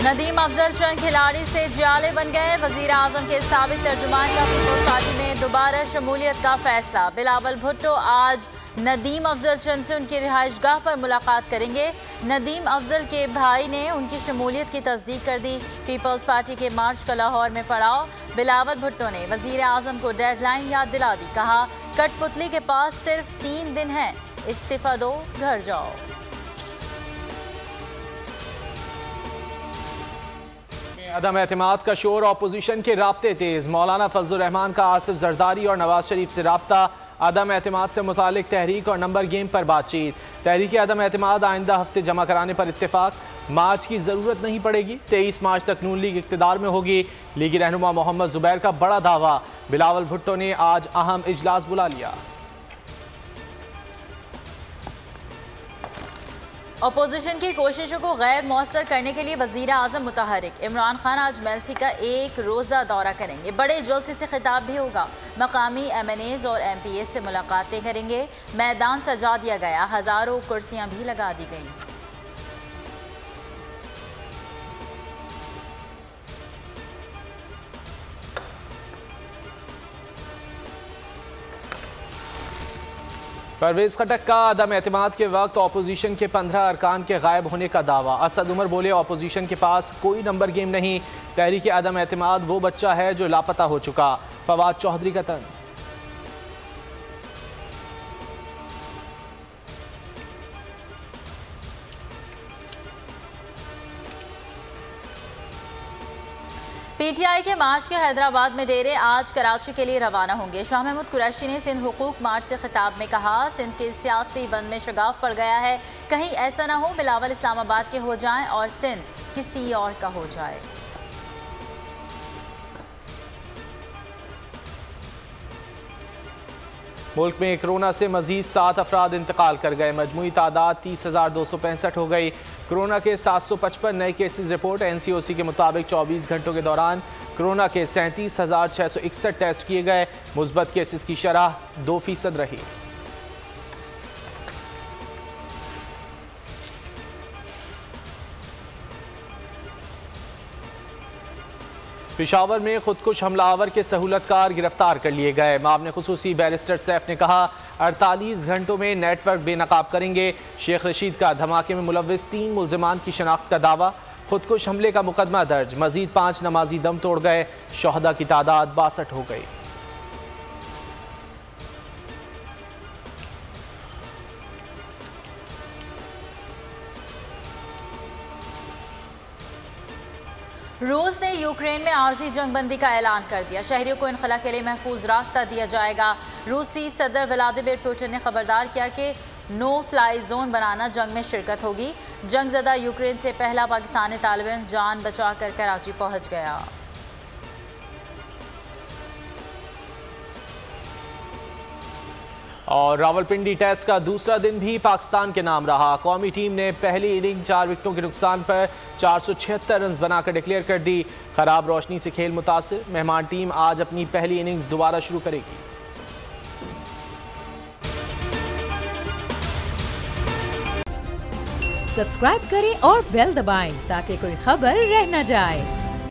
नदीम अफजल चंद खिलाड़ी से जियाले बन गए। वजीर आजम के साबिक तर्जुमान का पीपल्स पार्टी में दोबारा शमूलियत का फैसला। बिलावल भुट्टो आज नदीम अफजल चंद से उनकी रिहाइशगाह पर मुलाकात करेंगे। नदीम अफजल के भाई ने उनकी शमूलियत की तस्दीक कर दी। पीपल्स पार्टी के मार्च का लाहौर में पड़ाव। बिलावल भुट्टो ने वजीर आजम को डेडलाइन याद दिला दी। कहा, कठपुतली के पास सिर्फ 3 दिन है, इस्तीफा दो, घर जाओ। अदम एतमाद का शोर, अपोजिशन के राब्ते तेज। मौलाना फजलुर रहमान का आसिफ जरदारी और नवाज शरीफ से राब्ता। अदम एतमाद से मुतालिक तहरीक और नंबर गेम पर बातचीत। तहरीक अदम एतमाद आइंदा हफ्ते जमा कराने पर इत्तेफाक। मार्च की ज़रूरत नहीं पड़ेगी, 23 मार्च तक नून लीग इक़्तिदार में होगी। लीगी रहनुमा मोहम्मद जुबैर का बड़ा दावा। बिलावल भुट्टो ने आज अहम इजलास बुला लिया। अपोजिशन की कोशिशों को गैर मौसर करने के लिए वजीर आजम मुतहरिक। इमरान खान आज मेलसी का 1 रोज़ा दौरा करेंगे। बड़े जलसे से खिताब भी होगा। मकामी MNAs और MPAs से मुलाकातें करेंगे। मैदान सजा दिया गया, हज़ारों कुर्सियां भी लगा दी गई। परवेज खटक का अदम एतमाद के वक्त अपोजिशन के 15 अरकान के गायब होने का दावा। असद उमर बोले, अपोजिशन के पास कोई नंबर गेम नहीं। तहरीक अदम एतमाद वो बच्चा है जो लापता हो चुका। फवाद चौधरी का तंज। PTI के मार्च के हैदराबाद में डेरे आज कराची के लिए रवाना होंगे। शाह महमूद कुरैशी ने सिंध हुकूक मार्च से खिताब में कहा, सिंध के सियासी बंद में शगाफ पड़ गया है। कहीं ऐसा ना हो बिलावल इस्लामाबाद के हो जाएं और सिंध किसी और का हो जाए। मुल्क में कोरोना से मजीद 7 अफराद इंतकाल कर गए। मजमूई तादाद 30,265 हो गई। कोरोना के 755 नए केसेस रिपोर्ट। NCOC के मुताबिक 24 घंटों के दौरान कोरोना के 37,661 टेस्ट किए गए। मुस्बत केसेस की शरह 2% रही। पेशावर में खुदकुश हमलावर के सहूलतकार गिरफ्तार कर लिए गए। मामले खुसूसी बैरिस्टर सैफ ने कहा, 48 घंटों में नेटवर्क बेनकाब करेंगे। शेख रशीद का धमाके में मुलव्विस 3 मुल्जिमान की शनाख्त का दावा। खुदकुश हमले का मुकदमा दर्ज। मजीद 5 नमाजी दम तोड़ गए। शहदा की तादाद 62 हो गई। रूस ने यूक्रेन में आर्जी जंगबंदी का ऐलान कर दिया। शहरियों को इनखला के लिए महफूज रास्ता दिया जाएगा। रूसी सदर व्लादिमीर पुतिन ने खबरदार किया कि नो फ्लाई जोन बनाना जंग में शिरकत होगी। जंगजदा यूक्रेन से पहला पाकिस्तानी तालिबान जान बचाकर कराची पहुंच गया। और रावलपिंडी टेस्ट का दूसरा दिन भी पाकिस्तान के नाम रहा। कौमी टीम ने पहली इनिंग 4 विकेटों के नुकसान पर 476 रन बनाकर डिक्लेयर कर दी। खराब रोशनी से खेल मुतासिर। मेहमान टीम आज अपनी पहली इनिंग्स दोबारा शुरू करेगी। सब्सक्राइब करें और बेल दबाएं ताकि कोई खबर रह न जाए।